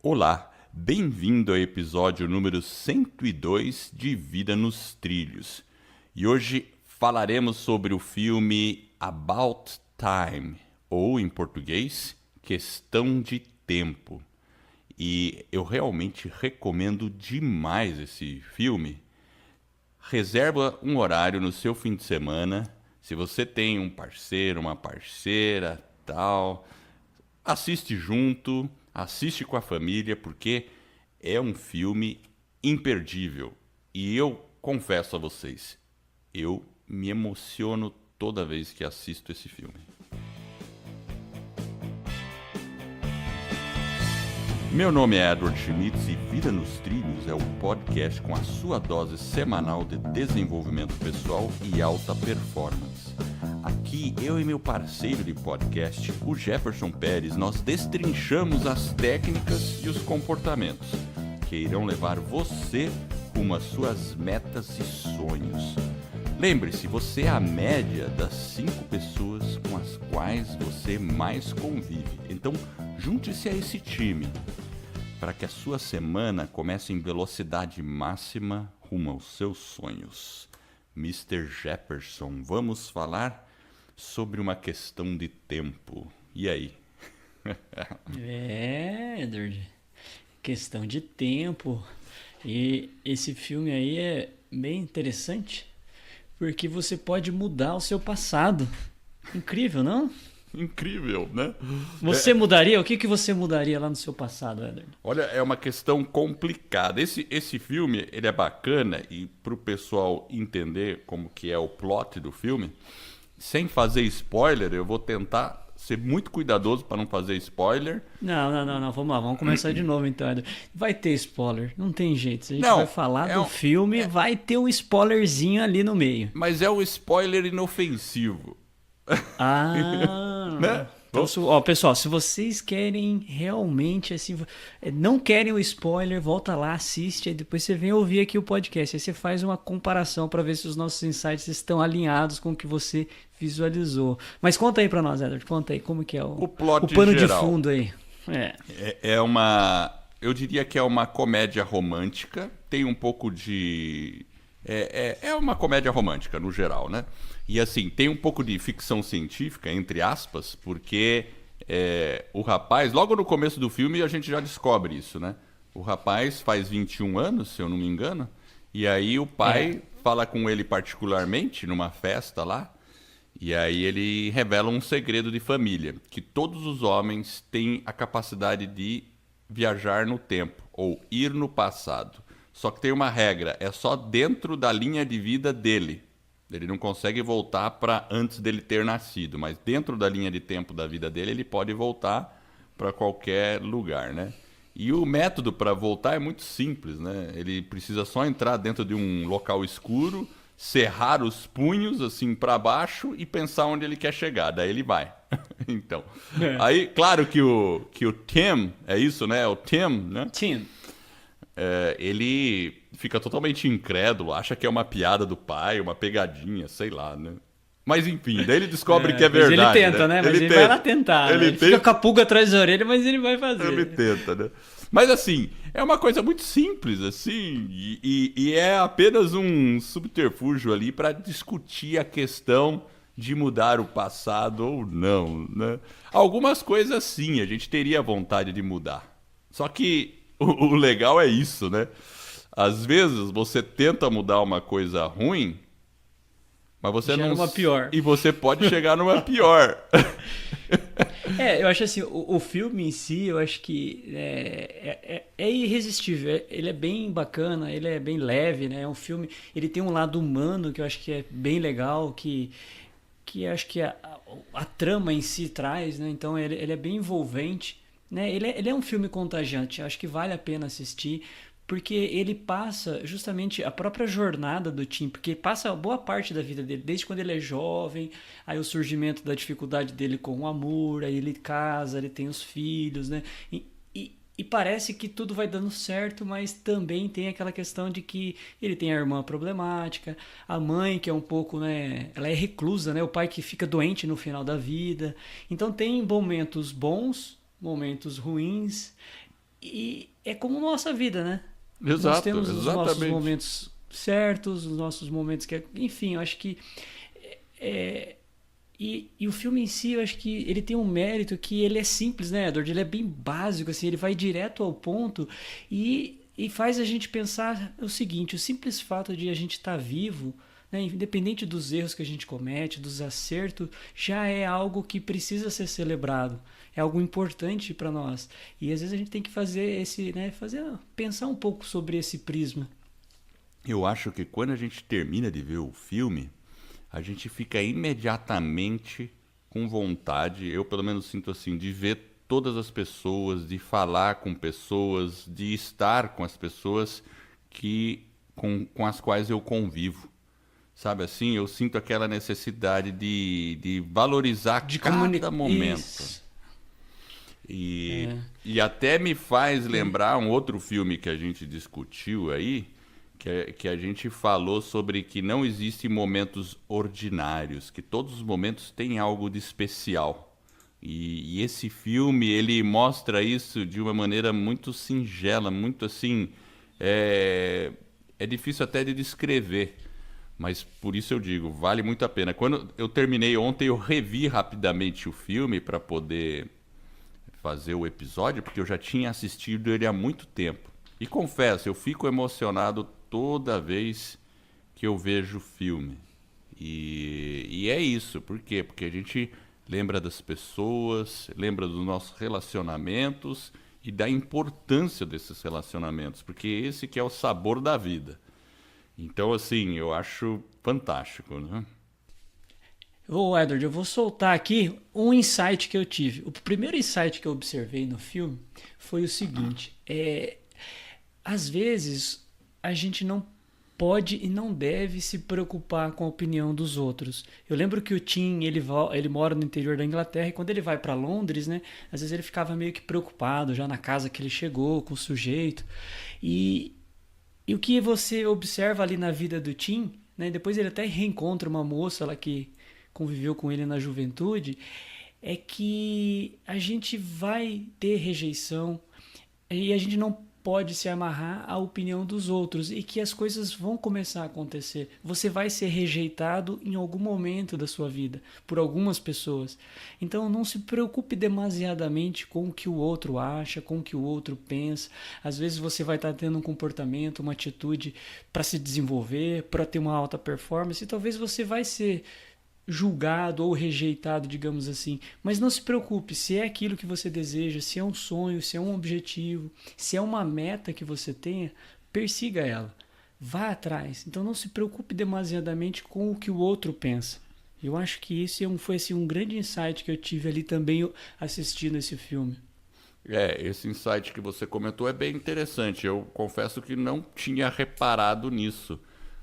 Olá, bem-vindo ao episódio número 102 de Vida nos Trilhos. E hoje falaremos sobre o filme About Time, ou em português, Questão de Tempo. E eu realmente recomendo demais esse filme. Reserva um horário no seu fim de semana. Se você tem um parceiro, uma parceira, tal, assiste junto, assiste com a família, porque é um filme imperdível. E eu confesso a vocês, eu me emociono toda vez que assisto esse filme. Meu nome é Edward Schmitz e Vida nos Trilhos é o podcast com a sua dose semanal de desenvolvimento pessoal e alta performance. Aqui, eu e meu parceiro de podcast, o Jefferson Pérez, nós destrinchamos as técnicas e os comportamentos que irão levar você rumo às suas metas e sonhos. Lembre-se, você é a média das 5 pessoas com as quais você mais convive. Então, junte-se a esse time para que a sua semana comece em velocidade máxima rumo aos seus sonhos. Mr. Jefferson, vamos falar sobre uma questão de tempo. E aí? Edward, questão de tempo. E esse filme aí é bem interessante, porque você pode mudar o seu passado. Incrível, não? Incrível, né? Você mudaria? O que você mudaria lá no seu passado, Edward? Olha, é uma questão complicada. Esse filme, ele é bacana, e para o pessoal entender como que é o plot do filme, sem fazer spoiler, eu vou tentar ser muito cuidadoso para não fazer spoiler. Não. Vamos lá, vamos começar de novo então, Edward. Vai ter spoiler, não tem jeito. Se a gente Não, vai falar do filme, vai ter um spoilerzinho ali no meio. Mas é um spoiler inofensivo. Ah, né? Então, ó, pessoal, se vocês querem realmente assim, não querem o spoiler, volta lá, assiste, aí depois você vem ouvir aqui o podcast, aí você faz uma comparação para ver se os nossos insights estão alinhados com o que você visualizou. Mas conta aí para nós, Edward, conta aí como que é o pano geral. de fundo aí. Eu diria que é uma comédia romântica, tem um pouco de... É uma comédia romântica, no geral, né? E assim, tem um pouco de ficção científica, entre aspas, porque o rapaz, logo no começo do filme, a gente já descobre isso, né? O rapaz faz 21 anos, se eu não me engano, e aí o pai fala com ele particularmente, numa festa lá, e aí ele revela um segredo de família, que todos os homens têm a capacidade de viajar no tempo, ou ir no passado. Só que tem uma regra, é só dentro da linha de vida dele. Ele não consegue voltar para antes dele ter nascido, mas dentro da linha de tempo da vida dele, ele pode voltar para qualquer lugar, né? E o método para voltar é muito simples, né? Ele precisa só entrar dentro de um local escuro, cerrar os punhos assim para baixo e pensar onde ele quer chegar, daí ele vai. Então, aí, claro que o Tim, é isso, né? O Tim, né? Tim. Ele fica totalmente incrédulo, acha que é uma piada do pai, uma pegadinha, sei lá, né? Mas enfim, daí ele descobre que é verdade. Mas ele tenta, né? Mas ele vai lá tentar. Ele fica com a pulga atrás da orelha, mas ele vai fazer. Ele tenta, né? Mas assim, é uma coisa muito simples, assim, e é apenas um subterfúgio ali para discutir a questão de mudar o passado ou não, né? Algumas coisas sim, a gente teria vontade de mudar. Só que o legal é isso, né? Às vezes você tenta mudar uma coisa ruim, mas você não... numa pior. E você pode chegar numa pior. Eu acho assim, o filme em si, eu acho que é irresistível. Ele é bem bacana, ele é bem leve, né? É um filme, ele tem um lado humano que eu acho que é bem legal, que acho que a trama em si traz, né? Então ele é bem envolvente. Né? Ele é um filme contagiante, acho que vale a pena assistir, porque ele passa justamente a própria jornada do Tim, porque passa boa parte da vida dele, desde quando ele é jovem, aí o surgimento da dificuldade dele com o amor, aí ele casa, ele tem os filhos, né? E parece que tudo vai dando certo, mas também tem aquela questão de que ele tem a irmã problemática, a mãe que é um pouco, né, ela é reclusa, né? O pai que fica doente no final da vida. Então tem momentos bons, momentos ruins, E é como nossa vida, né? Nós Exato, temos os nossos exatamente. momentos certos, os nossos momentos que... Enfim, eu acho que... E o filme em si, eu acho que ele tem um mérito que ele é simples, né, Edward? Ele é bem básico, assim, ele vai direto ao ponto e faz a gente pensar o seguinte: o simples fato de a gente estar vivo, né, independente dos erros que a gente comete, dos acertos, já é algo que precisa ser celebrado. É algo importante para nós. E às vezes a gente tem que fazer pensar um pouco sobre esse prisma. Eu acho que quando a gente termina de ver o filme, a gente fica imediatamente com vontade, eu pelo menos sinto assim, de ver todas as pessoas, de falar com pessoas, de estar com as pessoas com as quais eu convivo. Sabe assim, eu sinto aquela necessidade de valorizar De cada comunicar. momento. Isso. E até me faz lembrar um outro filme que a gente discutiu aí, que a gente falou sobre que não existem momentos ordinários, que todos os momentos têm algo de especial. E esse filme, ele mostra isso de uma maneira muito singela, muito assim... é difícil até de descrever, mas por isso eu digo, vale muito a pena. Quando eu terminei ontem, eu revi rapidamente o filme para poder fazer o episódio, porque eu já tinha assistido ele há muito tempo. E confesso, eu fico emocionado toda vez que eu vejo o filme. E é isso, por quê? Porque a gente lembra das pessoas, lembra dos nossos relacionamentos e da importância desses relacionamentos, porque esse que é o sabor da vida. Então, assim, eu acho fantástico, né? Ô, Edward, eu vou soltar aqui um insight que eu tive. O primeiro insight que eu observei no filme foi o seguinte: às vezes a gente não pode e não deve se preocupar com a opinião dos outros. Eu lembro que o Tim, ele mora no interior da Inglaterra, e quando ele vai para Londres, né, às vezes ele ficava meio que preocupado já na casa que ele chegou, com o sujeito. E, e o que você observa ali na vida do Tim, né, depois ele até reencontra uma moça lá que conviveu com ele na juventude, é que a gente vai ter rejeição e a gente não pode se amarrar à opinião dos outros, e que as coisas vão começar a acontecer. Você vai ser rejeitado em algum momento da sua vida por algumas pessoas. Então não se preocupe demasiadamente com o que o outro acha, com o que o outro pensa. Às vezes você vai estar tendo um comportamento, uma atitude para se desenvolver, para ter uma alta performance, e talvez você vai ser julgado ou rejeitado, digamos assim. Mas não se preocupe, se é aquilo que você deseja, se é um sonho, se é um objetivo, se é uma meta que você tenha, persiga ela. Vá atrás. Então não se preocupe demasiadamente com o que o outro pensa. Eu acho que esse foi assim, um grande insight que eu tive ali também assistindo esse filme. Esse insight que você comentou é bem interessante. Eu confesso que não tinha reparado nisso.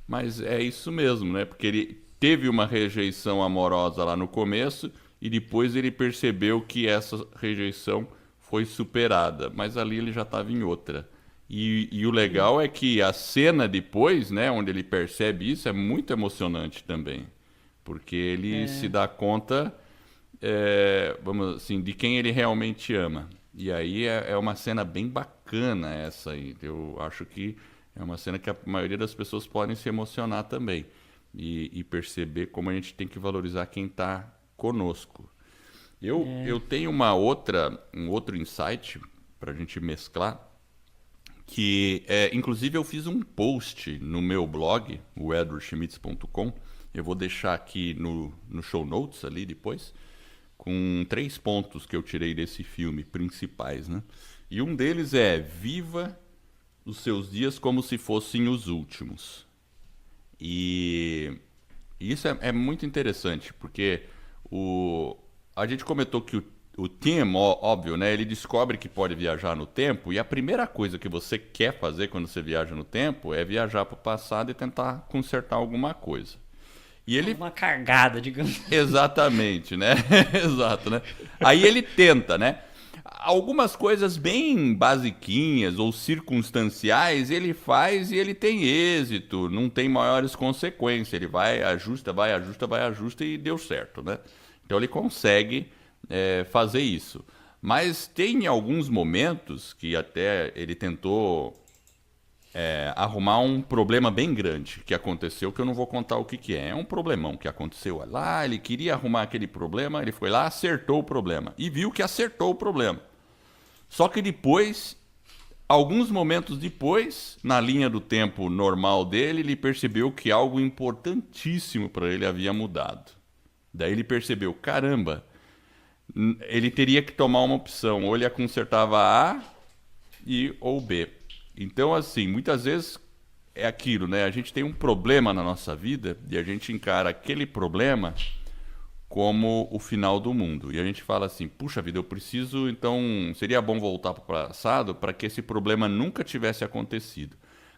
Mas é isso mesmo, né? Porque ele teve uma rejeição amorosa lá no começo e depois ele percebeu que essa rejeição foi superada. Mas ali ele já estava em outra. E o legal é que a cena depois, né, onde ele percebe isso, é muito emocionante também. Porque ele se dá conta, vamos assim, de quem ele realmente ama. E aí é uma cena bem bacana essa aí. Eu acho que é uma cena que a maioria das pessoas podem se emocionar também. E perceber como a gente tem que valorizar quem está conosco. Eu tenho um outro insight para a gente mesclar, que inclusive eu fiz um post no meu blog, o edwardschmitz.com. Eu vou deixar aqui no show notes ali depois, com 3 pontos que eu tirei desse filme principais, né? E um deles é: viva os seus dias como se fossem os últimos. E isso é muito interessante, porque a gente comentou que o Tim, óbvio, né, ele descobre que pode viajar no tempo, e a primeira coisa que você quer fazer quando você viaja no tempo é viajar para o passado e tentar consertar alguma coisa. E ele... Uma cagada, digamos. Exatamente, né? Exato, né? Aí ele tenta, né? Algumas coisas bem basiquinhas ou circunstanciais ele faz e ele tem êxito, não tem maiores consequências. Ele vai, ajusta e deu certo, né? Então ele consegue fazer isso. Mas tem alguns momentos que até ele tentou arrumar um problema bem grande que aconteceu, que eu não vou contar o que que é. É um problemão que aconteceu lá, ele queria arrumar aquele problema, ele foi lá, acertou o problema. E viu que acertou o problema. Só que depois, alguns momentos depois, na linha do tempo normal dele, ele percebeu que algo importantíssimo para ele havia mudado. Daí ele percebeu, caramba, ele teria que tomar uma opção, ou ele consertava A ou B. Então, assim, muitas vezes é aquilo, né? A gente tem um problema na nossa vida e a gente encara aquele problema como o final do mundo. E a gente fala assim, puxa vida, eu preciso, então, seria bom voltar para o passado para que esse problema nunca tivesse acontecido.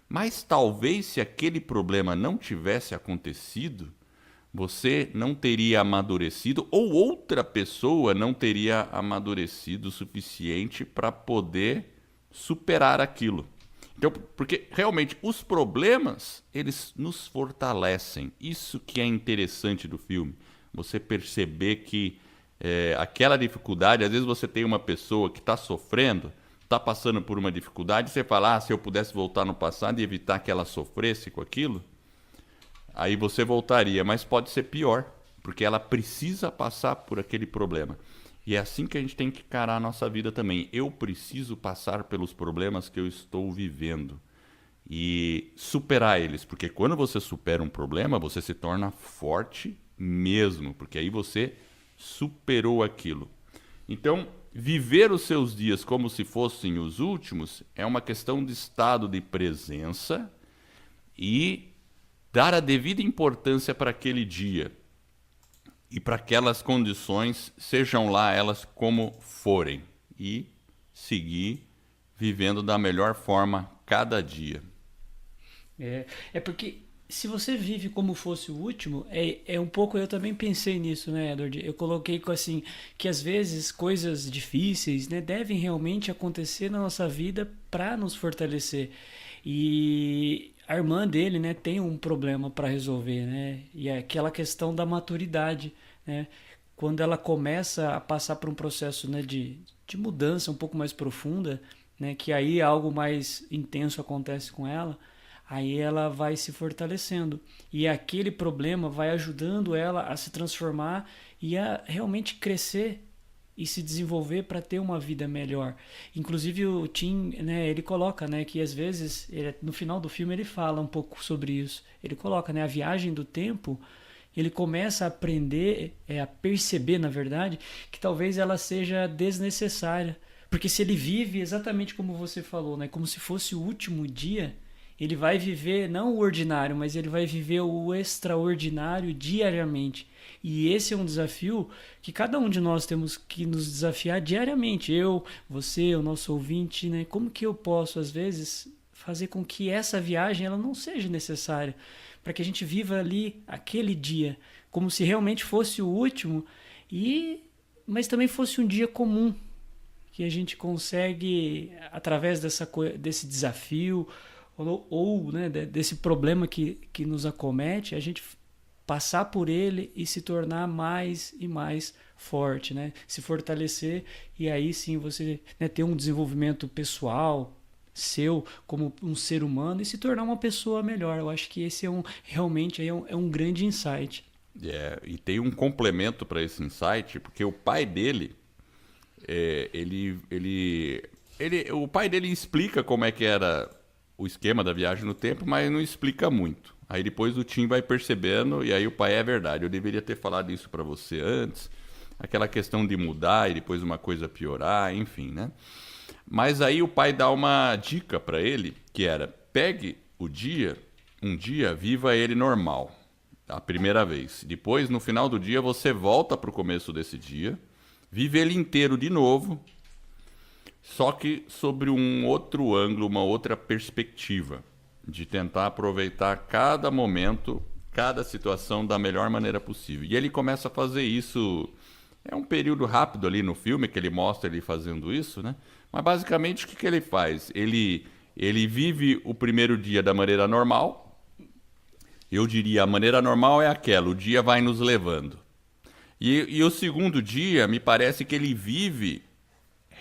Mas talvez se aquele problema não tivesse acontecido, você não teria amadurecido ou outra pessoa não teria amadurecido o suficiente para poder superar aquilo. Então, porque realmente os problemas, eles nos fortalecem. Isso que é interessante do filme. Você perceber que aquela dificuldade, às vezes você tem uma pessoa que está sofrendo, está passando por uma dificuldade, você fala, se eu pudesse voltar no passado e evitar que ela sofresse com aquilo, aí você voltaria, mas pode ser pior, porque ela precisa passar por aquele problema. E é assim que a gente tem que encarar a nossa vida também. Eu preciso passar pelos problemas que eu estou vivendo e superar eles, porque quando você supera um problema, você se torna forte mesmo, porque aí você superou aquilo. Então, viver os seus dias como se fossem os últimos é uma questão de estado de presença e dar a devida importância para aquele dia e para aquelas condições, sejam lá elas como forem, e seguir vivendo da melhor forma cada dia. É porque se você vive como fosse o último, é um pouco, eu também pensei nisso, né, Edward? Eu coloquei assim, que às vezes coisas difíceis, né, devem realmente acontecer na nossa vida para nos fortalecer. E a irmã dele, né, tem um problema para resolver, né? E é aquela questão da maturidade, né? Quando ela começa a passar por um processo, né, de mudança um pouco mais profunda, né, que aí algo mais intenso acontece com ela, aí ela vai se fortalecendo. E aquele problema vai ajudando ela a se transformar e a realmente crescer e se desenvolver para ter uma vida melhor. Inclusive o Tim, né, ele coloca, né, que às vezes, no final do filme ele fala um pouco sobre isso. Ele coloca, né, a viagem do tempo, ele começa a aprender, a perceber, na verdade, que talvez ela seja desnecessária. Porque se ele vive exatamente como você falou, né, como se fosse o último dia, ele vai viver não o ordinário, mas ele vai viver o extraordinário diariamente. E esse é um desafio que cada um de nós temos que nos desafiar diariamente. Eu, você, o nosso ouvinte, né? Como que eu posso, às vezes, fazer com que essa viagem ela não seja necessária? Para que a gente viva ali aquele dia, como se realmente fosse o último, mas também fosse um dia comum, que a gente consegue, através desse desafio, ou né, desse problema que nos acomete, a gente passar por ele e se tornar mais e mais forte, né? Se fortalecer e aí sim você, né, ter um desenvolvimento pessoal seu como um ser humano e se tornar uma pessoa melhor. Eu acho que esse realmente é um grande insight. E tem um complemento para esse insight, porque o pai dele, o pai dele explica como é que era o esquema da viagem no tempo, mas não explica muito. Aí depois o Tim vai percebendo, e aí o pai é verdade. Eu deveria ter falado isso para você antes. Aquela questão de mudar e depois uma coisa piorar, enfim, né? Mas aí o pai dá uma dica para ele, que era, pegue um dia, viva ele normal, a primeira vez. Depois, no final do dia, você volta para o começo desse dia, vive ele inteiro de novo, só que sobre um outro ângulo, uma outra perspectiva, de tentar aproveitar cada momento, cada situação da melhor maneira possível. E ele começa a fazer isso, é um período rápido ali no filme que ele mostra ele fazendo isso, né? Mas basicamente o que ele faz? Ele vive o primeiro dia da maneira normal. Eu diria, a maneira normal é aquela, o dia vai nos levando. E o segundo dia, me parece que ele vive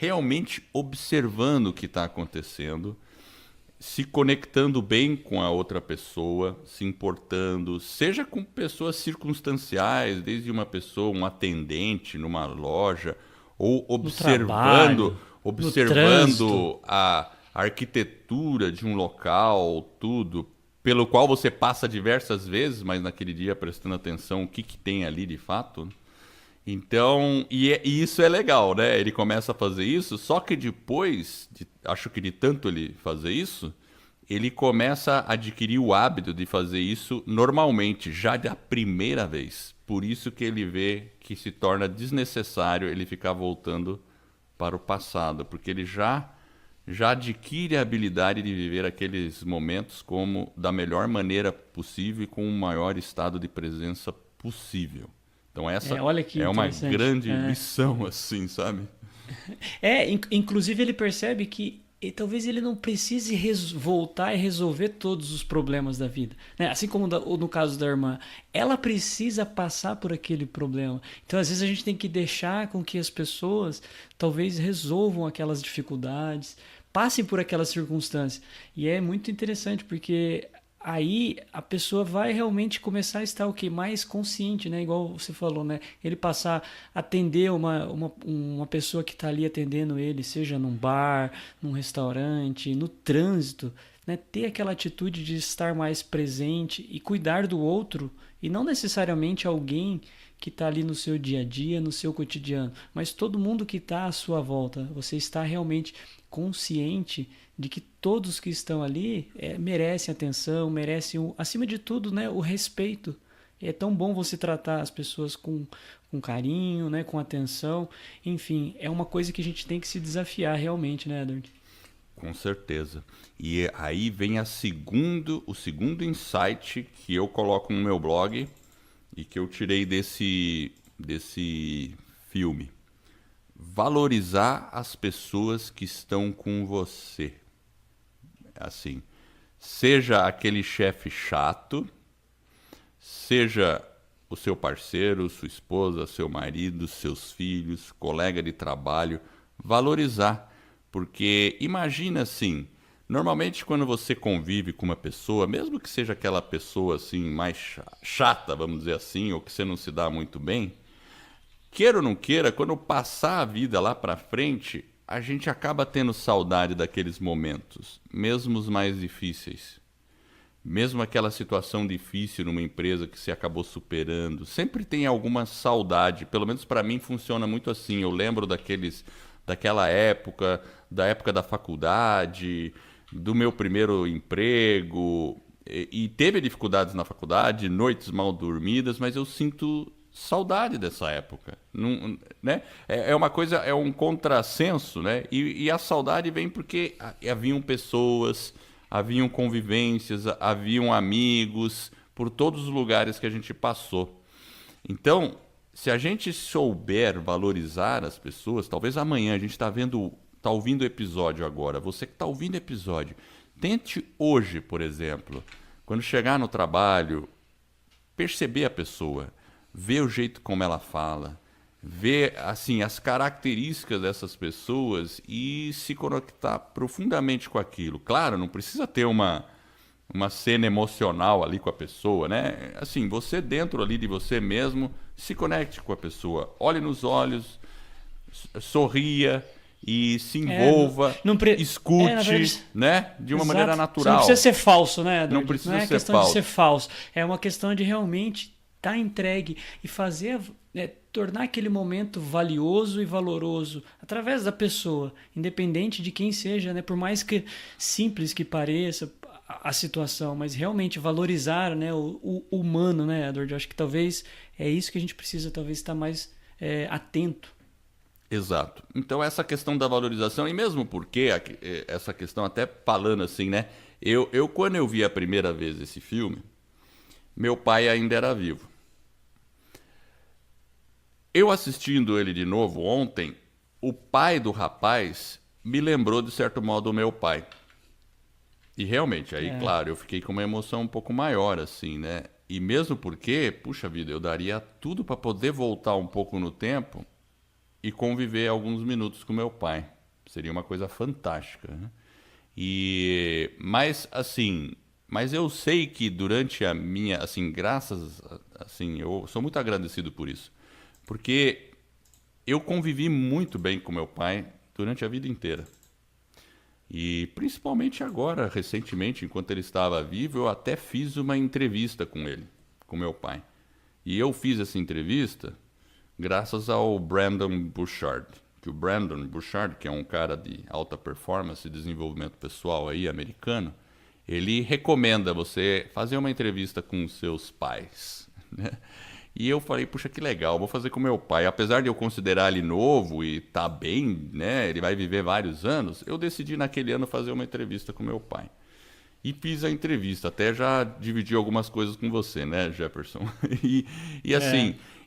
realmente observando o que está acontecendo, se conectando bem com a outra pessoa, se importando, seja com pessoas circunstanciais, desde uma pessoa, um atendente numa loja, ou trabalho, observando a arquitetura de um local, tudo, pelo qual você passa diversas vezes, mas naquele dia prestando atenção o que tem ali de fato. Então, e isso é legal, né? Ele começa a fazer isso, só que depois, acho que de tanto ele fazer isso, ele começa a adquirir o hábito de fazer isso normalmente, já da primeira vez. Por isso que ele vê que se torna desnecessário ele ficar voltando para o passado, porque ele já adquire a habilidade de viver aqueles momentos como da melhor maneira possível e com o maior estado de presença possível. Então essa olha que é uma grande lição, assim, sabe? Inclusive ele percebe que talvez ele não precise voltar e resolver todos os problemas da vida, né? Assim como no caso da irmã, ela precisa passar por aquele problema. Então às vezes a gente tem que deixar com que as pessoas talvez resolvam aquelas dificuldades, passem por aquelas circunstâncias. E é muito interessante porque aí a pessoa vai realmente começar a estar mais consciente, né? Igual você falou, né? Ele passar a atender uma pessoa que está ali atendendo ele, seja num bar, num restaurante, no trânsito, né? Ter aquela atitude de estar mais presente e cuidar do outro, e não necessariamente alguém que está ali no seu dia a dia, no seu cotidiano, mas todo mundo que está à sua volta. Você está realmente consciente de que todos que estão ali merecem atenção, merecem, acima de tudo, né, o respeito. É tão bom você tratar as pessoas com carinho, né, com atenção. Enfim, é uma coisa que a gente tem que se desafiar realmente, né, Edward? Com certeza. E aí vem o segundo insight que eu coloco no meu blog e que eu tirei desse filme. Valorizar as pessoas que estão com você. Assim, seja aquele chefe chato, seja o seu parceiro, sua esposa, seu marido, seus filhos, colega de trabalho, valorizar. Porque imagina assim, normalmente quando você convive com uma pessoa, mesmo que seja aquela pessoa assim mais chata, vamos dizer assim, ou que você não se dá muito bem, queira ou não queira, quando passar a vida lá para frente, a gente acaba tendo saudade daqueles momentos, mesmo os mais difíceis. Mesmo aquela situação difícil numa empresa que você acabou superando, sempre tem alguma saudade. Pelo menos para mim funciona muito assim. Eu lembro daquela época, da época da faculdade, do meu primeiro emprego, e teve dificuldades na faculdade, noites mal dormidas, mas eu sinto saudade dessa época, não, né? É uma coisa, é um contrassenso, né? E a saudade vem porque haviam pessoas, haviam convivências, haviam amigos por todos os lugares que a gente passou. Então, se a gente souber valorizar as pessoas, talvez amanhã a gente está ouvindo o episódio agora. Você que está ouvindo o episódio, tente hoje, por exemplo, quando chegar no trabalho, perceber a pessoa. Ver o jeito como ela fala, ver assim as características dessas pessoas e se conectar profundamente com aquilo. Claro, não precisa ter uma cena emocional ali com a pessoa, né? Assim, você dentro ali de você mesmo, se conecte com a pessoa, olhe nos olhos, sorria e se envolva, escute, verdade, né? De uma maneira natural. Você não precisa ser falso, né, Edward? Não precisa ser questão de ser falso. É uma questão de realmente estar entregue e fazer, tornar aquele momento valioso e valoroso através da pessoa, independente de quem seja, né? Por mais que simples que pareça a situação, mas realmente valorizar, né, o humano, né, Edward? Eu acho que talvez é isso que a gente precisa talvez estar mais atento. Exato. Então essa questão da valorização, e mesmo porque essa questão, até falando assim, né? Eu quando eu vi a primeira vez esse filme, meu pai ainda era vivo. Eu assistindo ele de novo ontem, o pai do rapaz me lembrou, de certo modo, o meu pai. E realmente, aí, claro, eu fiquei com uma emoção um pouco maior, assim, né? E mesmo porque, puxa vida, eu daria tudo para poder voltar um pouco no tempo e conviver alguns minutos com meu pai. Seria uma coisa fantástica, né? Mas eu sei que durante a minha, assim, eu sou muito agradecido por isso, porque eu convivi muito bem com meu pai durante a vida inteira. E principalmente agora, recentemente, enquanto ele estava vivo, eu até fiz uma entrevista com ele, com meu pai. E eu fiz essa entrevista graças ao Brendon Burchard. Que o Brendon Burchard, que é um cara de alta performance e desenvolvimento pessoal aí, americano, ele recomenda você fazer uma entrevista com seus pais, né? E eu falei, puxa, que legal, vou fazer com meu pai. Apesar de eu considerar ele novo e tá bem, né, ele vai viver vários anos, eu decidi naquele ano fazer uma entrevista com meu pai. E fiz a entrevista, até já dividi algumas coisas com você, né, Jefferson?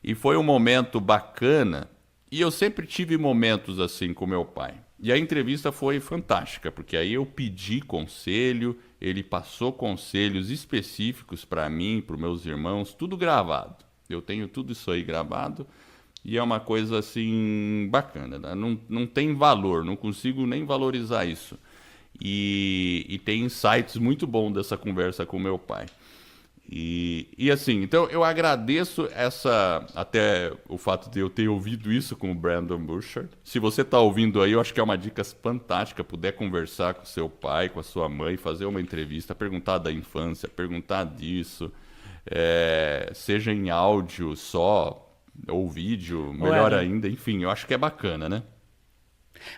E foi um momento bacana, e eu sempre tive momentos assim com meu pai. E a entrevista foi fantástica, porque aí eu pedi conselho, ele passou conselhos específicos para mim, para os meus irmãos, tudo gravado. Eu tenho tudo isso aí gravado e é uma coisa assim bacana, né? Não tem valor, não consigo nem valorizar isso. E tem insights muito bons dessa conversa com meu pai. E assim, então eu agradeço até o fato de eu ter ouvido isso com o Brendon Burchard. Se você está ouvindo aí, eu acho que é uma dica fantástica, puder conversar com seu pai, com a sua mãe, fazer uma entrevista, perguntar da infância, perguntar disso. Seja em áudio só, ou vídeo, melhor ainda, enfim, eu acho que é bacana, né?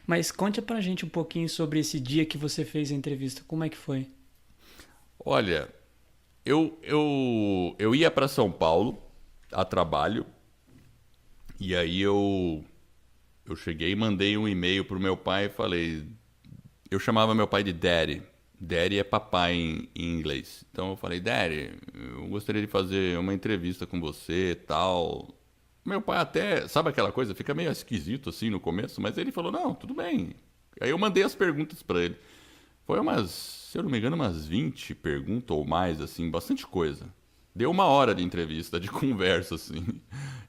Mas conte pra gente um pouquinho sobre esse dia que você fez a entrevista, como é que foi? Olha, eu ia para São Paulo a trabalho, e aí eu cheguei e mandei um e-mail pro meu pai e falei, eu chamava meu pai de Daddy. Daddy é papai em inglês. Então eu falei, Daddy, eu gostaria de fazer uma entrevista com você e tal. Meu pai até, sabe aquela coisa, fica meio esquisito assim no começo, mas ele falou, não, tudo bem. Aí eu mandei as perguntas para ele. Foi se eu não me engano, umas 20 perguntas ou mais, assim, bastante coisa. Deu 1 hora de entrevista, de conversa, assim.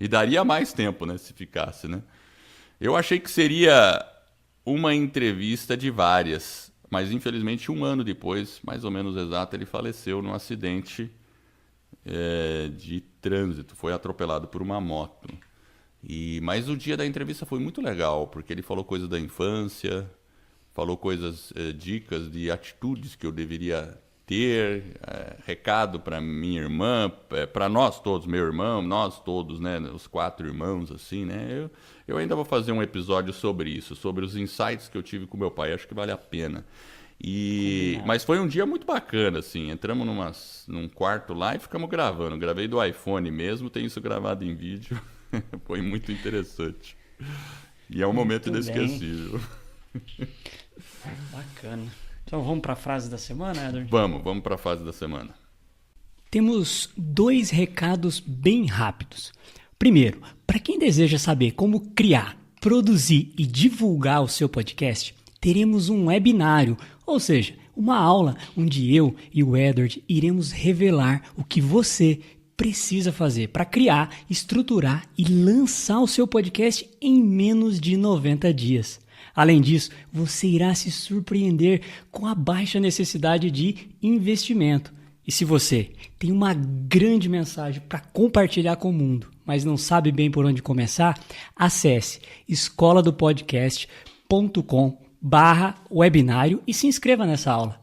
E daria mais tempo, né, se ficasse, né? Eu achei que seria uma entrevista de várias. Mas, infelizmente, 1 ano depois, mais ou menos exato, ele faleceu num acidente de trânsito. Foi atropelado por uma moto. Mas o dia da entrevista foi muito legal, porque ele falou coisas da infância, falou coisas, dicas de atitudes que eu deveria ter, recado para minha irmã, para nós todos, meu irmão, nós todos, né, os 4 irmãos, assim, né? Eu ainda vou fazer um episódio sobre isso, sobre os insights que eu tive com meu pai, acho que vale a pena. Mas foi um dia muito bacana, assim, entramos num quarto lá e ficamos gravando, gravei do iPhone mesmo, tem isso gravado em vídeo, foi muito interessante. E é um momento inesquecível. Bacana. Então vamos para a frase da semana, Edward? Vamos para a frase da semana. Temos 2 recados bem rápidos. Primeiro, para quem deseja saber como criar, produzir e divulgar o seu podcast, teremos um webinário, ou seja, uma aula onde eu e o Edward iremos revelar o que você precisa fazer para criar, estruturar e lançar o seu podcast em menos de 90 dias. Além disso, você irá se surpreender com a baixa necessidade de investimento. E se você tem uma grande mensagem para compartilhar com o mundo, mas não sabe bem por onde começar, acesse escoladopodcast.com/webinário e se inscreva nessa aula.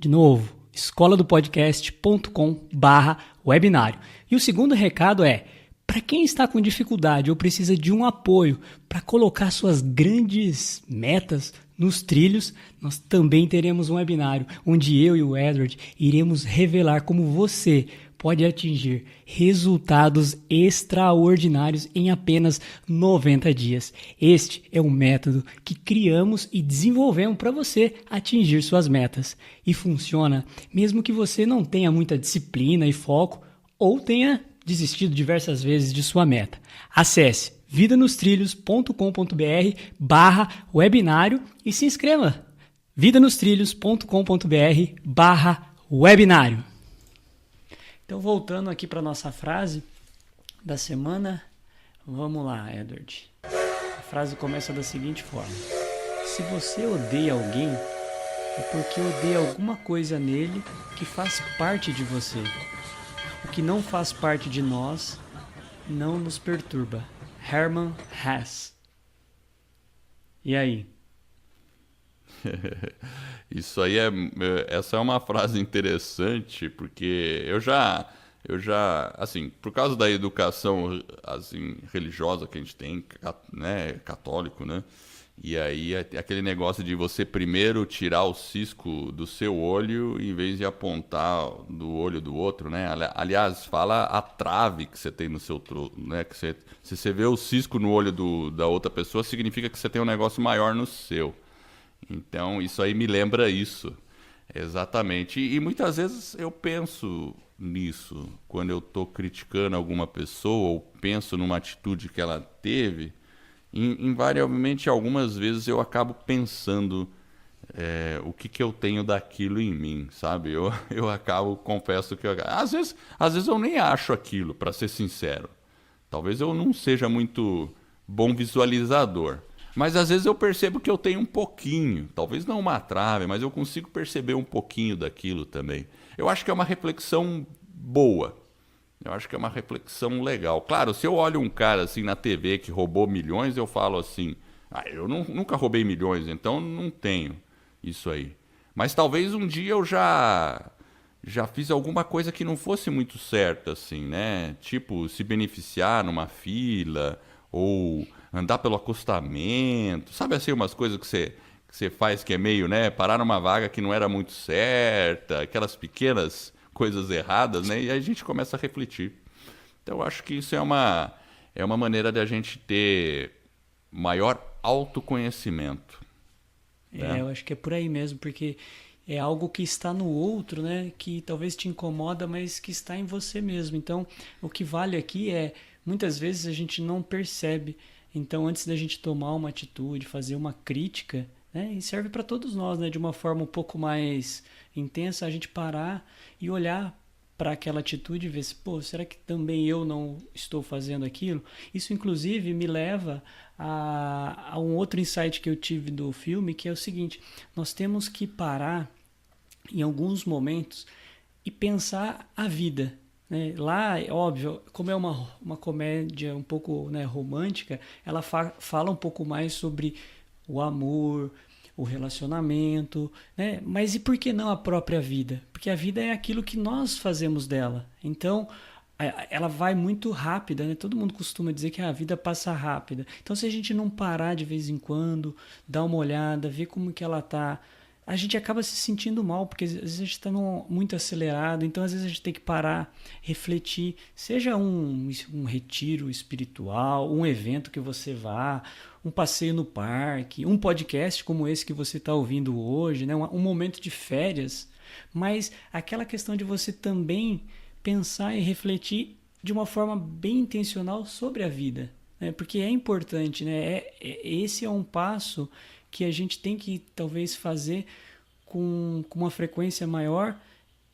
De novo, escoladopodcast.com/webinário. E o segundo recado é, para quem está com dificuldade ou precisa de um apoio para colocar suas grandes metas nos trilhos, nós também teremos um webinário onde eu e o Edward iremos revelar como você pode atingir resultados extraordinários em apenas 90 dias. Este é um método que criamos e desenvolvemos para você atingir suas metas. E funciona mesmo que você não tenha muita disciplina e foco ou tenha desistido diversas vezes de sua meta. Acesse vidanostrilhos.com.br/webinário e se inscreva. vidanostrilhos.com.br/webinário. Então, voltando aqui para nossa frase da semana, vamos lá, Edward. A frase começa da seguinte forma: se você odeia alguém, é porque odeia alguma coisa nele que faz parte de você. O que não faz parte de nós não nos perturba. Hermann Hesse. E aí? Isso aí essa é uma frase interessante, porque eu já, assim, por causa da educação, assim, religiosa que a gente tem, né, católico, né? E aí aquele negócio de você primeiro tirar o cisco do seu olho em vez de apontar do olho do outro, né? Aliás, fala a trave que você tem no seu, né? Que se você vê o cisco no olho da outra pessoa, significa que você tem um negócio maior no seu. Então, isso aí me lembra isso. Exatamente. E muitas vezes eu penso nisso quando eu estou criticando alguma pessoa ou penso numa atitude que ela teve. Invariavelmente, algumas vezes eu acabo pensando o que eu tenho daquilo em mim, sabe? Eu acabo, confesso que às vezes eu nem acho aquilo, para ser sincero. Talvez eu não seja muito bom visualizador. Mas às vezes eu percebo que eu tenho um pouquinho, talvez não uma trave, mas eu consigo perceber um pouquinho daquilo também. Eu acho que é uma reflexão boa. Eu acho que é uma reflexão legal. Claro, se eu olho um cara assim na TV que roubou milhões, eu falo assim, eu nunca roubei milhões, então não tenho isso aí. Mas talvez um dia eu já fiz alguma coisa que não fosse muito certa, assim, né? Tipo, se beneficiar numa fila, ou andar pelo acostamento. Sabe assim, umas coisas que você faz que é meio, né? Parar numa vaga que não era muito certa, aquelas pequenas coisas erradas, né? E aí a gente começa a refletir. Então eu acho que isso é uma maneira de a gente ter maior autoconhecimento. Né? Eu acho que é por aí mesmo, porque é algo que está no outro, né? Que talvez te incomoda, mas que está em você mesmo. Então, o que vale aqui é, muitas vezes a gente não percebe. Então, antes da gente tomar uma atitude, fazer uma crítica, né? E serve para todos nós, né? De uma forma um pouco mais intensa, a gente parar e olhar para aquela atitude e ver se, pô, será que também eu não estou fazendo aquilo? Isso, inclusive, me leva a um outro insight que eu tive do filme, que é o seguinte: nós temos que parar em alguns momentos e pensar a vida. Né? Lá, é óbvio, como é uma comédia um pouco, né, romântica, ela fala um pouco mais sobre o amor, o relacionamento, né? Mas e por que não a própria vida? Porque a vida é aquilo que nós fazemos dela. Então, ela vai muito rápida, né? Todo mundo costuma dizer que a vida passa rápida. Então, se a gente não parar de vez em quando, dar uma olhada, ver como que ela tá, a gente acaba se sentindo mal, porque às vezes a gente está muito acelerado, então às vezes a gente tem que parar, refletir, seja um retiro espiritual, um evento que você vá, um passeio no parque, um podcast como esse que você está ouvindo hoje, né? Um momento de férias, mas aquela questão de você também pensar e refletir de uma forma bem intencional sobre a vida, né? Porque é importante, né? Esse é um passo que a gente tem que talvez fazer com uma frequência maior,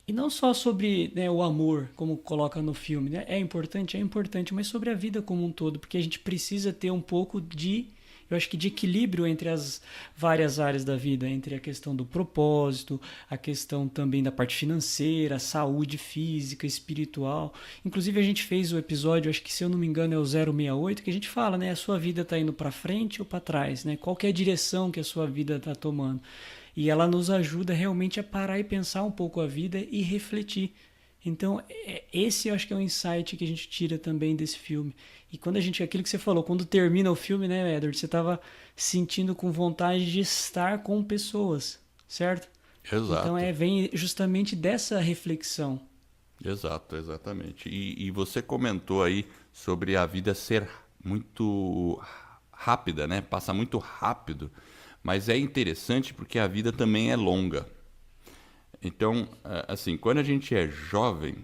e não só sobre, né, o amor, como coloca no filme, né? É importante, mas sobre a vida como um todo, porque a gente precisa ter um pouco eu acho que de equilíbrio entre as várias áreas da vida, entre a questão do propósito, a questão também da parte financeira, saúde física, espiritual. Inclusive a gente fez o episódio, acho que se eu não me engano é o 068, que a gente fala, né, a sua vida está indo para frente ou para trás, né? Qual que é a direção que a sua vida está tomando? E ela nos ajuda realmente a parar e pensar um pouco a vida e refletir. Então, esse eu acho que é um insight que a gente tira também desse filme. E quando aquilo que você falou, quando termina o filme, né, Edward, você estava sentindo com vontade de estar com pessoas, certo? Exato. Então, vem justamente dessa reflexão. Exato, exatamente. E você comentou aí sobre a vida ser muito rápida, né? Passa muito rápido. Mas é interessante porque a vida também é longa. Então, assim, quando a gente é jovem,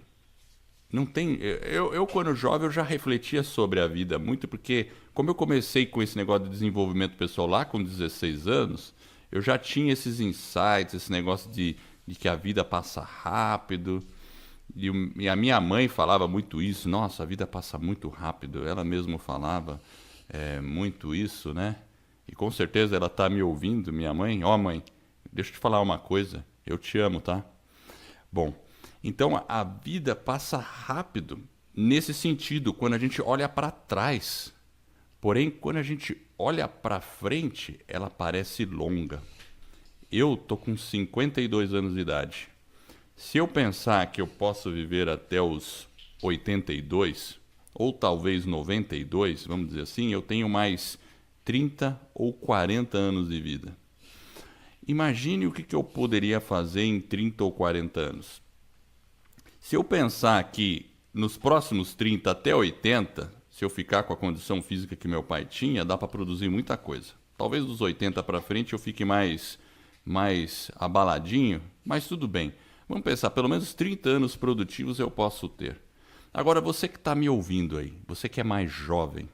não tem. Eu quando jovem, eu já refletia sobre a vida muito, porque como eu comecei com esse negócio de desenvolvimento pessoal lá com 16 anos, eu já tinha esses insights, esse negócio de que a vida passa rápido. E a minha mãe falava muito isso: nossa, a vida passa muito rápido. Ela mesma falava. muito isso, né? E com certeza ela está me ouvindo, minha mãe. Ó, mãe, deixa eu te falar uma coisa. Eu te amo, tá? Bom, então a vida passa rápido nesse sentido, quando a gente olha para trás. Porém, quando a gente olha para frente, ela parece longa. Eu tô com 52 anos de idade. Se eu pensar que eu posso viver até os 82, ou talvez 92, vamos dizer assim, eu tenho mais 30 ou 40 anos de vida. Imagine o que eu poderia fazer em 30 ou 40 anos. Se eu pensar que nos próximos 30 até 80, se eu ficar com a condição física que meu pai tinha, dá para produzir muita coisa. Talvez dos 80 para frente eu fique mais abaladinho, mas tudo bem. Vamos pensar, pelo menos 30 anos produtivos eu posso ter. Agora, você que está me ouvindo aí, você que é mais jovem,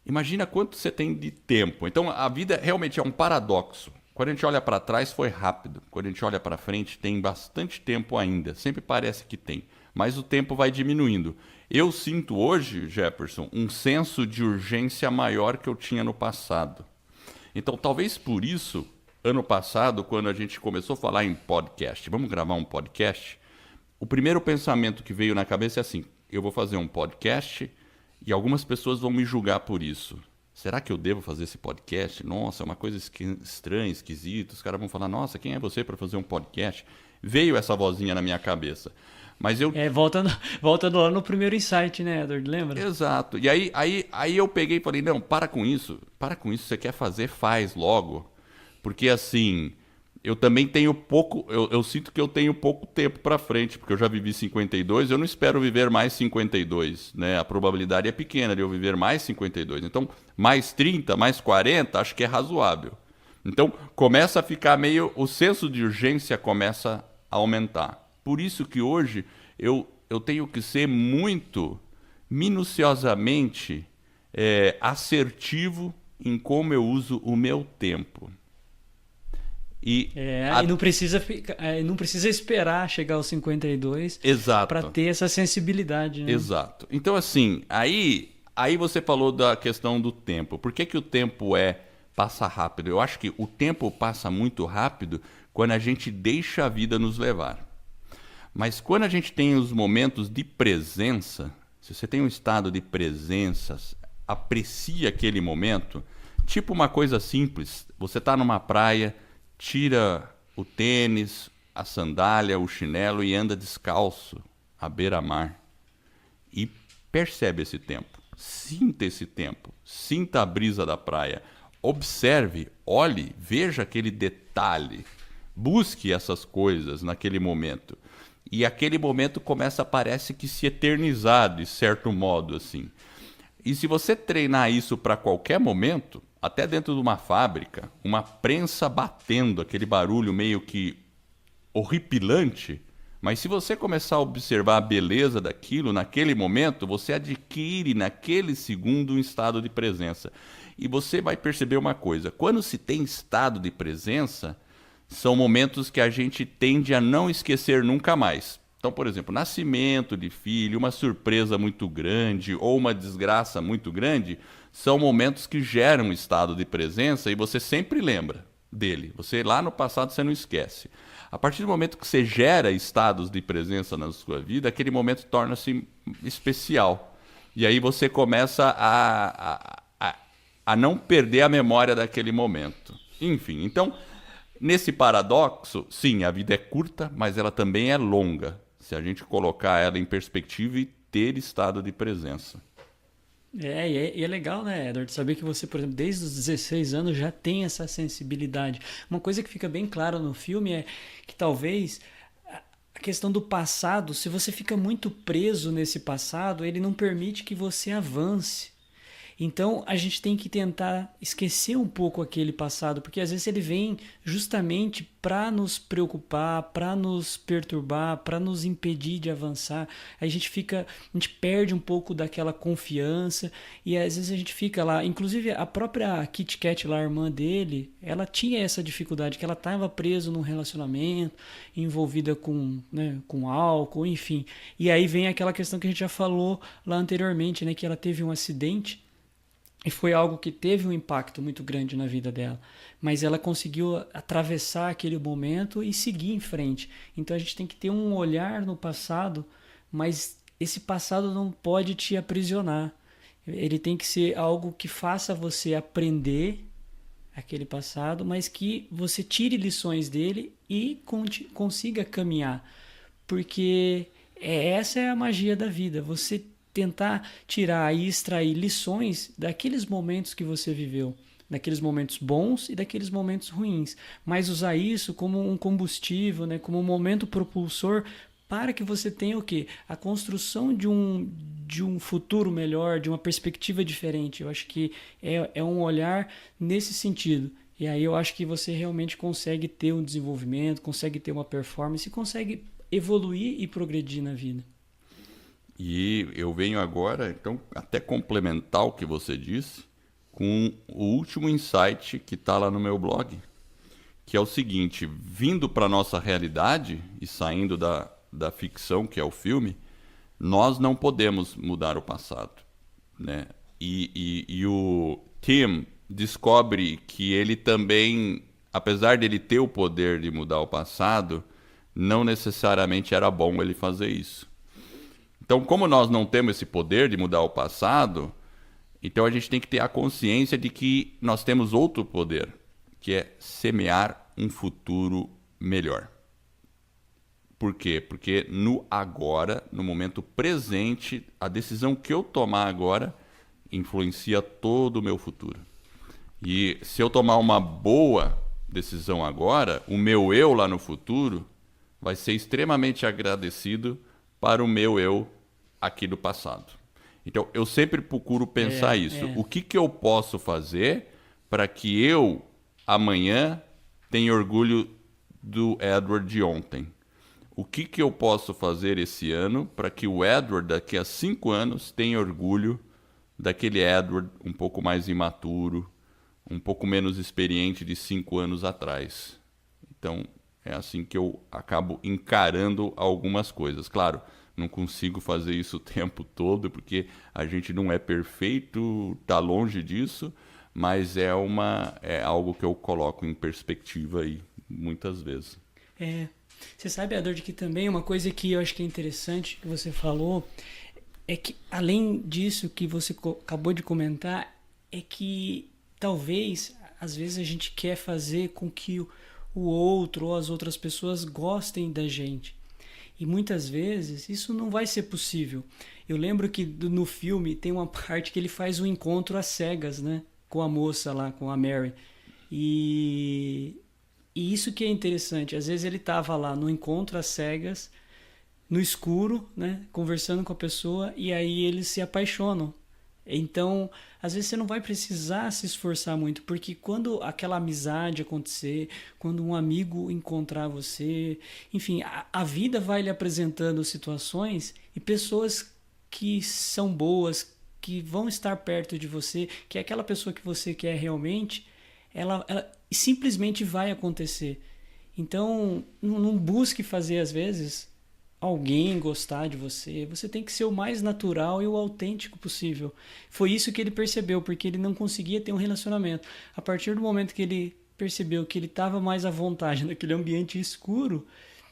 imagina quanto você tem de tempo. Então, a vida realmente é um paradoxo. Quando a gente olha para trás, foi rápido. Quando a gente olha para frente, tem bastante tempo ainda. Sempre parece que tem. Mas o tempo vai diminuindo. Eu sinto hoje, Jefferson, um senso de urgência maior que eu tinha no passado. Então, talvez por isso, ano passado, quando a gente começou a falar em podcast, vamos gravar um podcast, o primeiro pensamento que veio na cabeça é assim, eu vou fazer um podcast e algumas pessoas vão me julgar por isso. Será que eu devo fazer esse podcast? Nossa, é uma coisa estranha, esquisita. Os caras vão falar, nossa, quem é você para fazer um podcast? Veio essa vozinha na minha cabeça. Mas eu... voltando lá no primeiro insight, né, Edward? Lembra? Exato. E aí eu peguei e falei, não, para com isso. Para com isso, você quer fazer, faz logo. Porque assim, eu também tenho pouco... Eu sinto que eu tenho pouco tempo para frente, porque eu já vivi 52, eu não espero viver mais 52, né? A probabilidade é pequena de eu viver mais 52. Então, mais 30, mais 40, acho que é razoável. Então, começa a ficar meio... O senso de urgência começa a aumentar. Por isso que hoje eu tenho que ser muito minuciosamente assertivo em como eu uso o meu tempo. E não precisa esperar chegar aos 52 para ter essa sensibilidade. Né? Exato. Então, assim, aí você falou da questão do tempo. Por que o tempo passa rápido? Eu acho que o tempo passa muito rápido quando a gente deixa a vida nos levar. Mas quando a gente tem os momentos de presença, se você tem um estado de presença, aprecia aquele momento, tipo uma coisa simples, você está numa praia, tira o tênis, a sandália, o chinelo e anda descalço à beira-mar. E percebe esse tempo, sinta esse tempo, sinta a brisa da praia, observe, olhe, veja aquele detalhe, busque essas coisas naquele momento. E aquele momento parece que se eternizar de certo modo, assim. E se você treinar isso para qualquer momento, até dentro de uma fábrica, uma prensa batendo, aquele barulho meio que horripilante, mas se você começar a observar a beleza daquilo, naquele momento, você adquire naquele segundo um estado de presença. E você vai perceber uma coisa, quando se tem estado de presença, são momentos que a gente tende a não esquecer nunca mais. Então, por exemplo, nascimento de filho, uma surpresa muito grande ou uma desgraça muito grande, são momentos que geram um estado de presença e você sempre lembra dele. Você lá no passado você não esquece. A partir do momento que você gera estados de presença na sua vida, aquele momento torna-se especial. E aí você começa a não perder a memória daquele momento. Enfim, então... Nesse paradoxo, sim, a vida é curta, mas ela também é longa, se a gente colocar ela em perspectiva e ter estado de presença. E é legal, né, Edward, saber que você, por exemplo, desde os 16 anos já tem essa sensibilidade. Uma coisa que fica bem clara no filme é que talvez a questão do passado, se você fica muito preso nesse passado, ele não permite que você avance. Então, a gente tem que tentar esquecer um pouco aquele passado, porque às vezes ele vem justamente para nos preocupar, para nos perturbar, para nos impedir de avançar. A gente perde um pouco daquela confiança e às vezes a gente fica lá. Inclusive, a própria Kit Kat, lá, a irmã dele, ela tinha essa dificuldade, que ela estava presa num relacionamento, envolvida com álcool, enfim. E aí vem aquela questão que a gente já falou lá anteriormente, né, que ela teve um acidente. E foi algo que teve um impacto muito grande na vida dela. Mas ela conseguiu atravessar aquele momento e seguir em frente. Então a gente tem que ter um olhar no passado, mas esse passado não pode te aprisionar. Ele tem que ser algo que faça você aprender aquele passado, mas que você tire lições dele e consiga caminhar. Porque essa é a magia da vida. Você tentar tirar e extrair lições daqueles momentos que você viveu, daqueles momentos bons e daqueles momentos ruins, mas usar isso como um combustível, né, como um momento propulsor para que você tenha o quê? A construção de um futuro melhor, de uma perspectiva diferente. Eu acho que é um olhar nesse sentido. E aí eu acho que você realmente consegue ter um desenvolvimento, consegue ter uma performance, consegue evoluir e progredir na vida. E eu venho agora, então, até complementar o que você disse, com o último insight que está lá no meu blog, que é o seguinte: vindo para a nossa realidade e saindo da ficção, que é o filme, nós não podemos mudar o passado, né? E o Tim descobre que ele também, apesar de ele ter o poder de mudar o passado, não necessariamente era bom ele fazer isso. Então, como nós não temos esse poder de mudar o passado, então a gente tem que ter a consciência de que nós temos outro poder, que é semear um futuro melhor. Por quê? Porque no agora, no momento presente, a decisão que eu tomar agora influencia todo o meu futuro. E se eu tomar uma boa decisão agora, o meu eu lá no futuro vai ser extremamente agradecido para o meu eu aqui do passado. Então, eu sempre procuro pensar isso. O que eu posso fazer para que eu, amanhã, tenha orgulho do Edward de ontem? O que eu posso fazer esse ano para que o Edward, daqui a 5 anos, tenha orgulho daquele Edward um pouco mais imaturo, um pouco menos experiente de 5 anos atrás? Então, é assim que eu acabo encarando algumas coisas. Claro, não consigo fazer isso o tempo todo, porque a gente não é perfeito, está longe disso, mas é algo que eu coloco em perspectiva aí, muitas vezes. Você sabe, Ador, de que também uma coisa que eu acho que é interessante que você falou é que, além disso que você acabou de comentar, é que talvez, às vezes, a gente quer fazer com que o outro ou as outras pessoas gostem da gente. E muitas vezes isso não vai ser possível. Eu lembro que no filme tem uma parte que ele faz um encontro às cegas, né? Com a moça lá, com a Mary. E isso que é interessante. Às vezes ele estava lá no encontro às cegas, no escuro, né? Conversando com a pessoa, e aí eles se apaixonam. Então, às vezes você não vai precisar se esforçar muito, porque quando aquela amizade acontecer, quando um amigo encontrar você, enfim, a vida vai lhe apresentando situações e pessoas que são boas, que vão estar perto de você, que é aquela pessoa que você quer realmente, ela simplesmente vai acontecer. Então, não busque fazer, às vezes, alguém gostar de você. Você tem que ser o mais natural e o autêntico possível. Foi isso que ele percebeu, porque ele não conseguia ter um relacionamento. A partir do momento que ele percebeu que ele estava mais à vontade naquele ambiente escuro,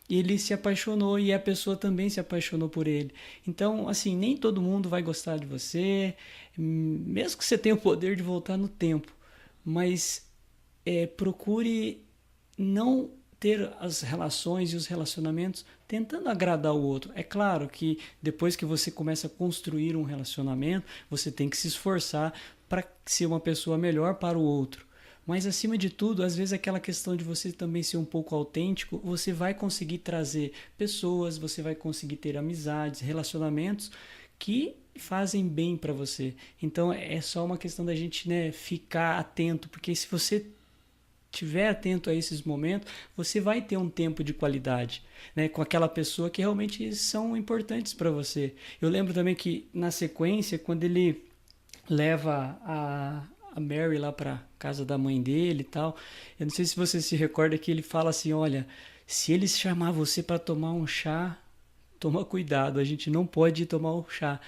ele se apaixonou e a pessoa também se apaixonou por ele. Então, assim, nem todo mundo vai gostar de você, mesmo que você tenha o poder de voltar no tempo. Mas procure não ter as relações e os relacionamentos tentando agradar o outro. É claro que depois que você começa a construir um relacionamento, você tem que se esforçar para ser uma pessoa melhor para o outro. Mas, acima de tudo, às vezes aquela questão de você também ser um pouco autêntico, você vai conseguir trazer pessoas, você vai conseguir ter amizades, relacionamentos que fazem bem para você. Então, é só uma questão da gente, né, ficar atento, porque se você estiver atento a esses momentos, você vai ter um tempo de qualidade, né, com aquela pessoa que realmente são importantes para você. Eu lembro também que, na sequência, quando ele leva a Mary lá para casa da mãe dele e tal, eu não sei se você se recorda que ele fala assim, olha, se eles chamar você para tomar um chá, toma cuidado, a gente não pode ir tomar um chá,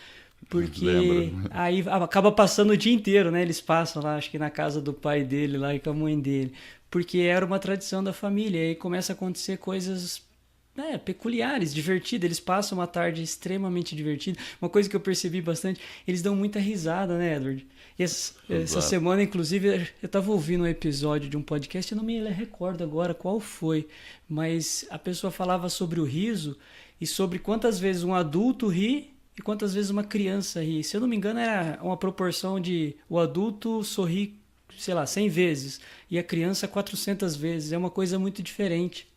Porque Lembro. aí acaba passando o dia inteiro, né? Eles passam lá, acho que na casa do pai dele lá e com a mãe dele. Porque era uma tradição da família. E aí começa a acontecer coisas, né, peculiares, divertidas. Eles passam uma tarde extremamente divertida. Uma coisa que eu percebi bastante, eles dão muita risada, né, Edward? E essa semana, inclusive, eu tava ouvindo um episódio de um podcast, eu não me recordo agora qual foi, mas a pessoa falava sobre o riso e sobre quantas vezes um adulto ri e quantas vezes uma criança ri. Se eu não me engano, era uma proporção de o adulto sorrir, sei lá, 100 vezes e a criança 400 vezes. É uma coisa muito diferente.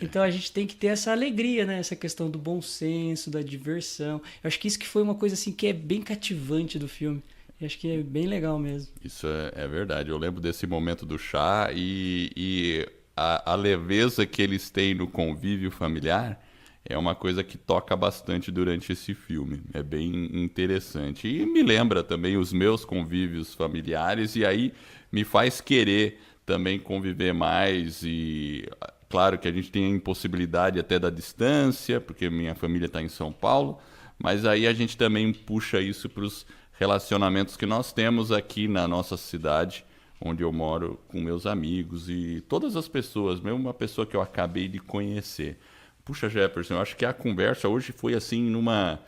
Então a gente tem que ter essa alegria, né? Essa questão do bom senso, da diversão. Eu acho que isso que foi uma coisa assim que é bem cativante do filme. Eu acho que é bem legal mesmo. Isso é verdade. Eu lembro desse momento do chá e a leveza que eles têm no convívio familiar é uma coisa que toca bastante durante esse filme. É bem interessante. E me lembra também os meus convívios familiares e aí me faz querer também conviver mais e claro que a gente tem a impossibilidade até da distância, porque minha família está em São Paulo, mas aí a gente também puxa isso para os relacionamentos que nós temos aqui na nossa cidade, onde eu moro com meus amigos e todas as pessoas, mesmo uma pessoa que eu acabei de conhecer. Puxa, Jefferson, eu acho que a conversa hoje foi assim numa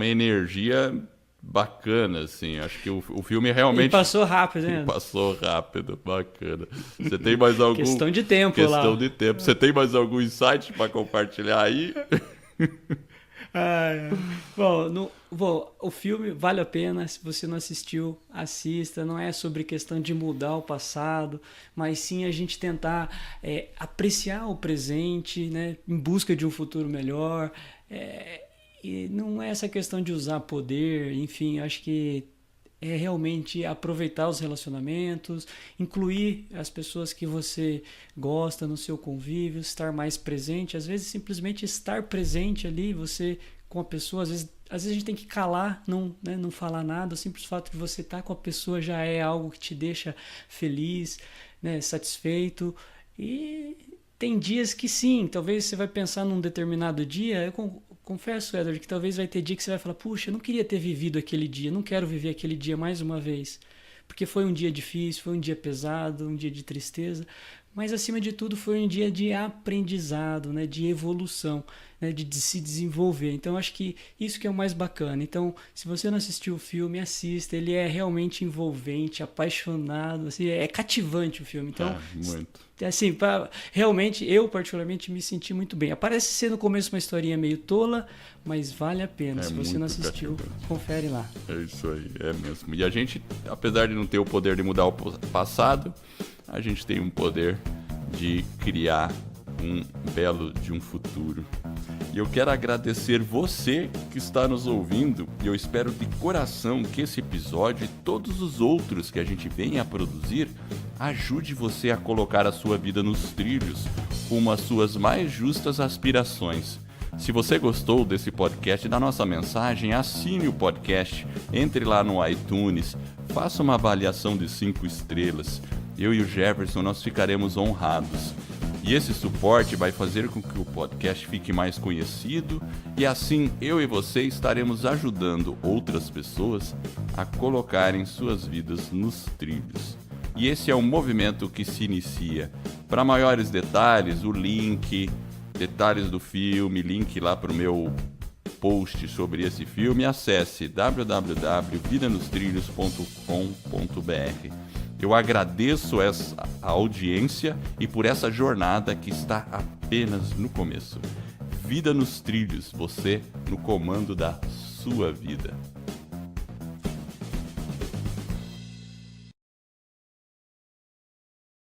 energia bacana, assim. Acho que o filme realmente... E passou rápido, né? Passou rápido, bacana. Você tem mais algum... Questão de tempo lá. Questão de tempo. Você tem mais algum insight para compartilhar aí? Bom, o filme vale a pena. Se você não assistiu, assista. Não é sobre questão de mudar o passado, mas sim a gente tentar apreciar o presente, né, em busca de um futuro melhor. E não é essa questão de usar poder, enfim, acho que é realmente aproveitar os relacionamentos, incluir as pessoas que você gosta no seu convívio, estar mais presente, às vezes simplesmente estar presente ali, você com a pessoa, às vezes a gente tem que calar, não falar nada, o simples fato de você estar com a pessoa já é algo que te deixa feliz, né, satisfeito. E tem dias que sim, talvez você vai pensar num determinado dia, eu confesso, Edward, que talvez vai ter dia que você vai falar, puxa, eu não queria ter vivido aquele dia, não quero viver aquele dia mais uma vez, porque foi um dia difícil, foi um dia pesado, um dia de tristeza, mas acima de tudo foi um dia de aprendizado, né, de evolução, né, de se desenvolver. Então acho que isso que é o mais bacana. Então, se você não assistiu o filme, assista, ele é realmente envolvente, apaixonado, assim, é cativante o filme. Então, muito. Assim, realmente, eu particularmente me senti muito bem. Parece ser no começo uma historinha meio tola, mas vale a pena. Se você não assistiu, cativante. Confere lá. É isso aí, é mesmo. E a gente, apesar de não ter o poder de mudar o passado, a gente tem um poder de criar um belo de um futuro. E eu quero agradecer você que está nos ouvindo e eu espero de coração que esse episódio e todos os outros que a gente venha a produzir ajude você a colocar a sua vida nos trilhos rumo às suas mais justas aspirações. Se você gostou desse podcast e da nossa mensagem, assine o podcast, entre lá no iTunes, faça uma avaliação de 5 estrelas. Eu e o Jefferson, nós ficaremos honrados. E esse suporte vai fazer com que o podcast fique mais conhecido e assim eu e você estaremos ajudando outras pessoas a colocarem suas vidas nos trilhos. E esse é um movimento que se inicia. Para maiores detalhes, o link, detalhes do filme, link lá para o meu post sobre esse filme, acesse www.vidanostrilhos.com.br. Eu agradeço essa audiência e por essa jornada que está apenas no começo. Vida nos trilhos, você no comando da sua vida.